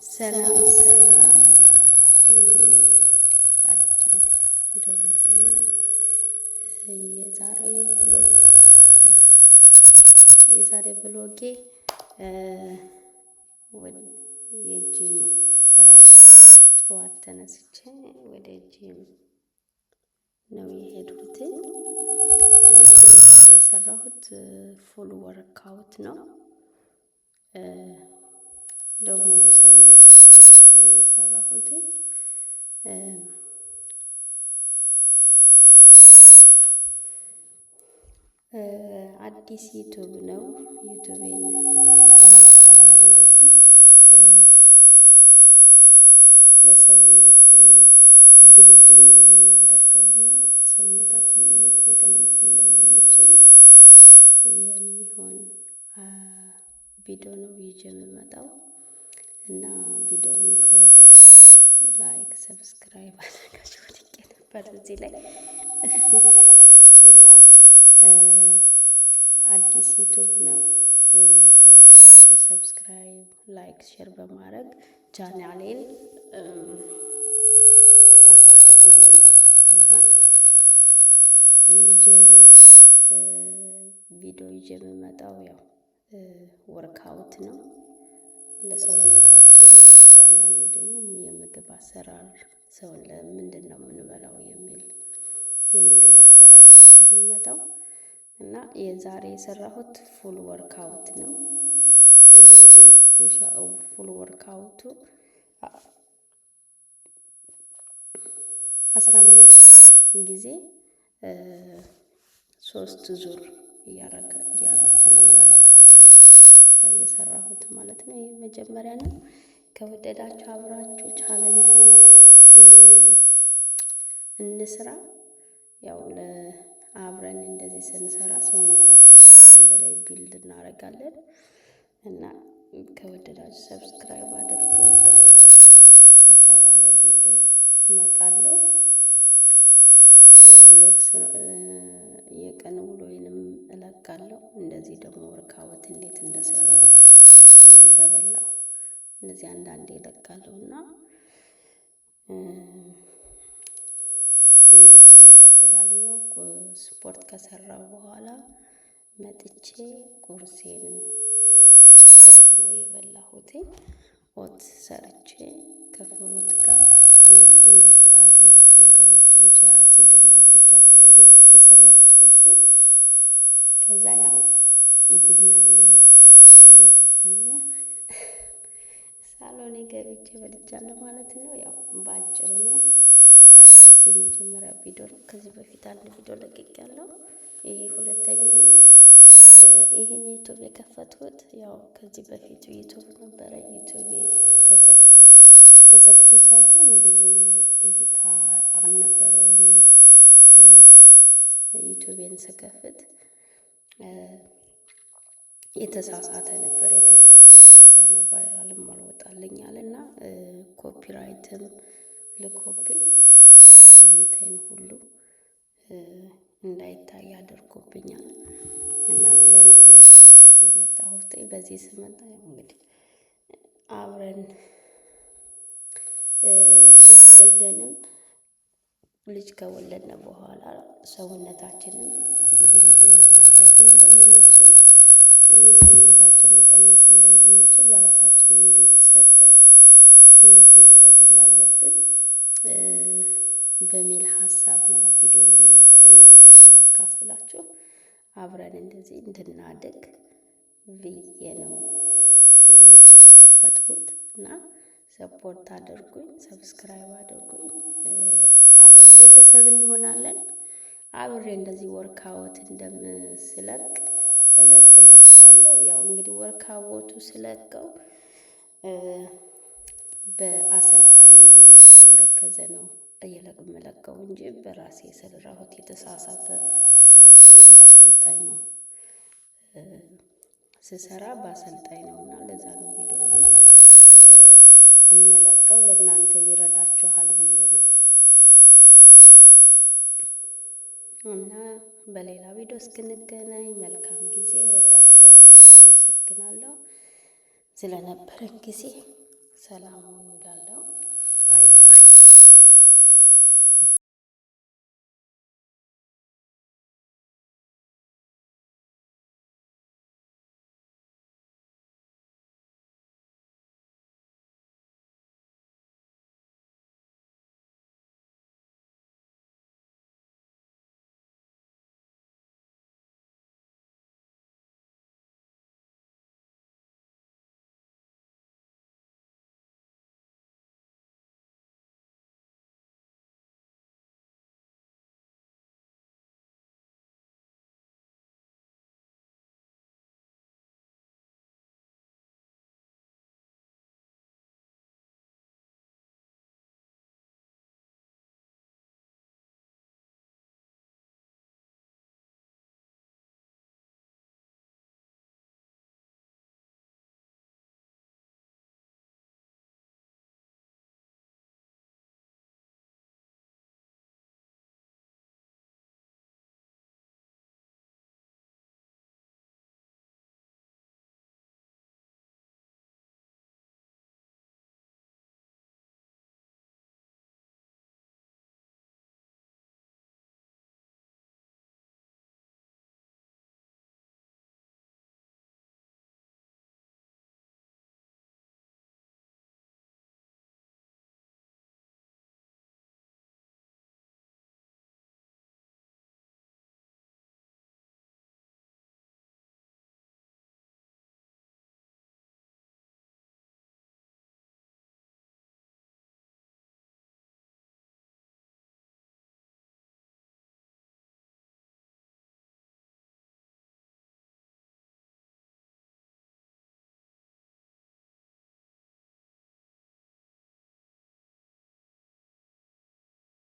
ሰላም ሰላም፣ በአዲስ ቪዲዮ መጥተናል። የዛሬ ብሎጌ የጂም ስራ ጠዋት ተነስቼ ወደ ጂም ነው የሄድኩት። የሰራሁት ፉል ወርክአውት ነው። ለሙሉ ሰውነታችን ማለት ነው የሰራሁት። አዲስ ዩቱብ ነው። ዩቱቤን ለምሰራው እንደዚህ ለሰውነት ቢልዲንግ የምናደርገውና ሰውነታችን እንዴት መቀነስ እንደምንችል የሚሆን ቪዲዮ ነው ይዤ የምመጣው እና ቪዲዮውን ከወደዳችሁት ላይክ፣ ሰብስክራይብ አድርጋችሁ ወድቄ ነበር እዚህ ላይ እና አዲስ ዩቱብ ነው። ከወደዳችሁ ሰብስክራይብ፣ ላይክ፣ ሼር በማድረግ ቻናሌን አሳድጉልኝ እና ይዤው ቪዲዮ ይዤ የምመጣው ያው ወርክአውት ነው ለሰውነታችን። እንደዚህ አንዳንዴ ደግሞ የምግብ አሰራር ሰውን ለምንድን ነው የምንበላው የሚል የምግብ አሰራር ነው የምመጣው እና የዛሬ የሰራሁት ፉል ወርክአውት ነው። እነዚህ ፉል ወርክአውቱ 15 ጊዜ 3 ዙር እያረኩኝ የሰራሁት ማለት ነው። ይህ መጀመሪያ ነው። ከወደዳችሁ አብራችሁ ቻለንጁን እንስራ። ያው አብረን እንደዚህ ስንሰራ ሰውነታችንን አንድ ላይ ቢልድ እናደርጋለን እና ከወደዳችሁ ሰብስክራይብ አድርጎ በሌላው ሰፋ ባለ ቪዲዮ እመጣለሁ። የብሎግ የቀን ውሎዬንም እለቃለሁ። እንደዚህ ደግሞ ወርክአውት እንዴት እንደሰራው እንደበላው እነዚህ አንዳንዴ እለቃለሁ እና እንደዚህ ይቀጥላል። ይኸው ስፖርት ከሰራው በኋላ መጥቼ ቁርሴን ኦት ነው የበላሁት። ኦት ሰርቼ ከፍሩት ጋር እና እንደዚህ አልማድ ነገሮችን ቺያሲድም አድርጌ አንድ ላይ ነው አድርጌ የሰራሁት ቁርሴን። ከዛ ያው ቡናዬንም አፍልቼ ወደ ሳሎኔ ገብቼ በልቻለሁ ማለት ነው። ያው በአጭሩ ነው። አዲስ የመጀመሪያ ቪዲዮ ነው። ከዚህ በፊት አንድ ቪዲዮ ለቅቄያለሁ። ይሄ ሁለተኛዬ ነው። ይሄን ዩቱብ የከፈትኩት ያው ከዚህ በፊት ዩቱብ ነበረ። ዩቱቤ ተዘግቶ ሳይሆን ብዙም እይታ አልነበረውም። ዩቱቤን ስከፍት የተሳሳተ ነበር የከፈትኩት። ለዛ ነው ቫይራልም አልወጣልኛል እና ኮፒራይትም ልኮብኝ እይታዬን ሁሉ እንዳይታይ አድርጎብኛል እና ለዛ ነው በዚህ የመጣሁት። በዚህ ስመጣ እንግዲህ አብረን ልጅ ከወለድን በኋላ ሰውነታችንን ቢልዲንግ ማድረግ እንደምንችል፣ ሰውነታችን መቀነስ እንደምንችል ለራሳችንም ጊዜ ሰጠን እንዴት ማድረግ እንዳለብን በሚል ሀሳብ ነው ቪዲዮዬን የመጣው። እናንተንም ላካፍላችሁ አብረን እንደዚህ እንድናድግ ብዬ ነው ይሄን ዩቱብ የከፈትኩት እና ሰፖርት አድርጉኝ፣ ሰብስክራይብ አድርጉኝ። አብረን ቤተሰብ እንሆናለን። አብሬ እንደዚህ ወርክአውት እለቅላችኋለሁ። ያው እንግዲህ ወርክአውቱ ስለቀው በአሰልጣኝ የተመረከዘ ነው እየለቀው እንጂ በራሴ የሰራሁት የተሳሳተ ሳይሆን በአሰልጣኝ ነው ስሰራ በአሰልጣኝ ነው እና ለዛ ነው ቪዲዮውን እመለቀው። ለእናንተ ይረዳችኋል ብዬ ነው እና በሌላ ቪዲዮ እስክንገናኝ መልካም ጊዜ። ወዳችኋለሁ። አመሰግናለሁ ስለነበረን ጊዜ። ሰላም ሁኑ እላለሁ። ባይ ባይ።